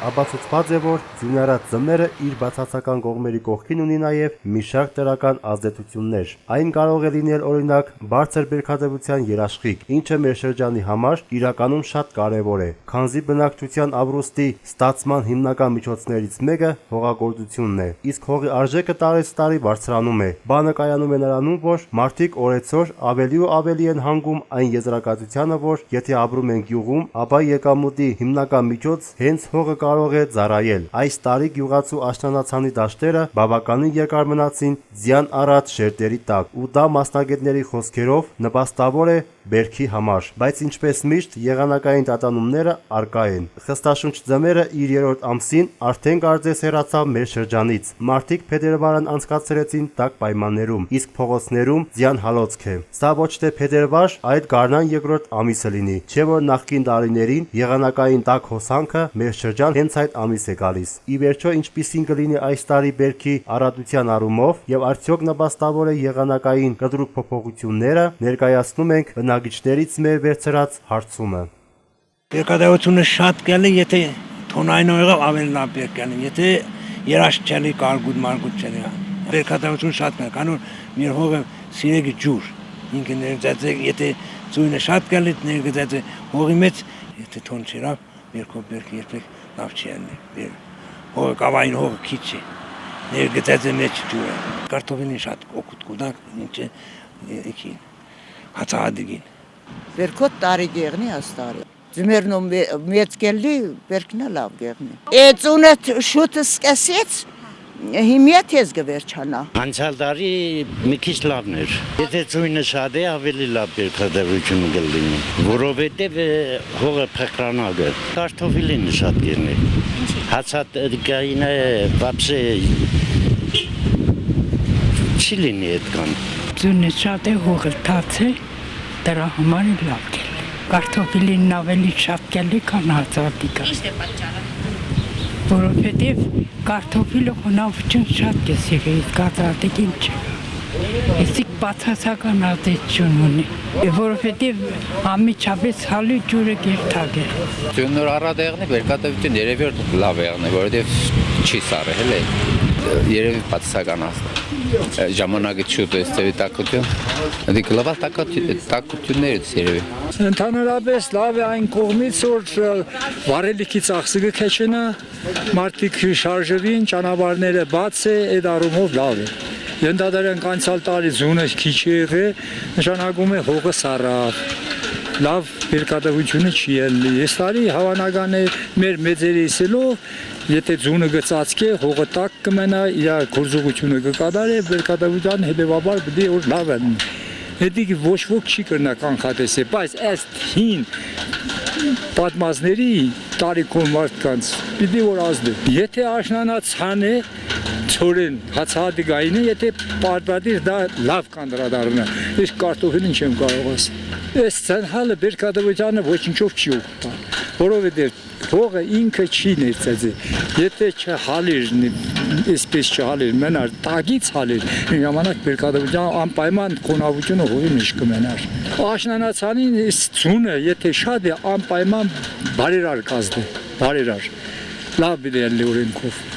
ապացուցված է, որ ձյունարած ձմեռը իր բացասական կողմերի կողքին ունի նաև մի շարք դրական ազդեցություններ։ Այն կարող է լինել օրինակ բարձր բերքատվության երաշխիք, ինչը մեր շրջանի համար իրականում շատ կարևոր է, քանզի բնակչության ապրուստի ստացման հիմնական միջոցներից մեկը հողագործությունն է, իսկ հողի արժեքը տարեց տարի բարձրանում է։ Բանը կայանում է նրանում, որ մարդիկ օրեցօր ավելի ու ավելի են հանգում այն եզրակացությանը, որ եթե ապրում են գյուղում, ապա եկամուտի հիմնական միջոց հենց հողը կարող է ծառայել։ Այս տարի գյուղացու աշնանացանի դաշտերը բավականին երկար մնացին ձյան առատ շերտերի տակ, ու դա մասնագետների խոսքերով նպաստավոր է բերքի համար, բայց ինչպես միշտ եղանակային տատանումները առկա են։ Խստաշունչ ձմեռը իր երրորդ ամսին արդեն կարծես հեռացավ մեր շրջանից։ Մարդիկ փետրվարն անցկացրեցին տաք պայմաններում, իսկ փողոցներում ձյան հալոցք է։ Սա ոչ թե փետրվար, այլ գարնան երկրորդ ամիսը լինի, չէ՞ որ նախկին տարիներին եղանակային տաք հոսանքը մեր շրջան հենց այդ ամիս է գալիս։ Ի վերջո, ինչպիսին կլինի այս տարի բերքի առատության առումով եւ արդյոք նպաստավոր է եղանակային կտրուկ փոփոխությունները, ներկայացնում ենք բնակիչներից մեր վերցրած հարցումը։ Բերքատվությունը շատ կլի, եթե թոնային եղավ ավելի լավ բերք կլինի, եթե երաշտչելի կարգուտ մարգուտ չլինի։ Բերքատվությունը շատ կլինի, քանի որ մեր հողը սիրեգի ջուր, ինքը ներգծած է, եթե ծույնը շատ կլի, ներգծած է հողի մեջ, եթե թոն չիրավ, բերքը երբեք լավ չի ալնի։ Հողը կավային հողը քիչ է, ներգծած է մեջ ջուրը։ Կարտոֆիլին շատ օգուտ կուտակ, ինչը եկին, հացահատիկին։ Բերքոտ տարի գեղնի աստարի։ Ձմեռնում մեծ կելի, բերքնը լավ գեղնի։ Էծունը շուտ սկսեց, հիմա թեզ գվերջանա։ Անցյալ տարի մի քիչ լավն էր։ Եթե ծույնը շատ է, ավելի լավ բերքատվություն կլինի, որովհետև հողը փխրանակ է։ Կարտոֆիլին շատ գերն է։ Հացահատիկային բաբսե չի լինի այդքան։ Ձյունը շատ է, հողը թաց է, դրա համար է լավ կելի։ Կարտոֆիլին ավելի շատ կելի, քան հացահատիկը։ Ինչ է պատճառը։ Որովհետև կարտոֆիլը խոնավություն շատ կեսիր է, իսկ հացահատիկին չէ։ Իսկ բացասական ազդեցություն ունի, որովհետև ամիջապես հալի ջուրը գերթակ է։ Ձյունը առադեղնի բերքատվություն երևի լավ եղնի, որովհետև չի սարել է, երևի բացասական ժամանակը չուտ է ստեղի տակություն, դիք լավալ տակություններից երևի։ Ընդհանրապես լավ է այն կողմից, որ վարելիքի ծախսը քեչենա, մարդիկ շարժվին, ճանապարհները բաց է, այդ առումով լավ է։ Ենթադրենք անցյալ տարի ձյունը քիչ եղել, նշանակում է հողը սառավ, լավ բերքատվությունը չի ելնի։ Այս տարի հավանական է մեր մեծերի իսելով, եթե ձյունը գծածկե, հողը տաք կմնա, իր գործողությունը կկատարի, բերքատվության հետևաբար պետք է որ լավ լինի։ Հետիք ոչ ոք չի կրնա կանխատեսել, բայց ըստ հին պատմածների տարիքով մարդկանց պիտի որ ազդի։ Եթե աշնանացան է, ցորեն հացահատիկային է, եթե պարտադիր դա լավ կանդրադառնա, իսկ կարտոֆիլին չեմ կարող ասել։ Այս ցանհալը բերքատվությանը ոչինչով չի օգտվում, որովհետև հողը ինքը չի ներծածի։ Եթե չհալիր, այսպես չհալիր, մենար տագից հալիր, ժամանակ բերքատվության անպայման խոնավությունը հողի մեջ կմնար։ Աշնանացանին ձյունը, եթե շատ է, անպայման բարերար կազդի, բարերար։ Լավ բիդել օրենքով։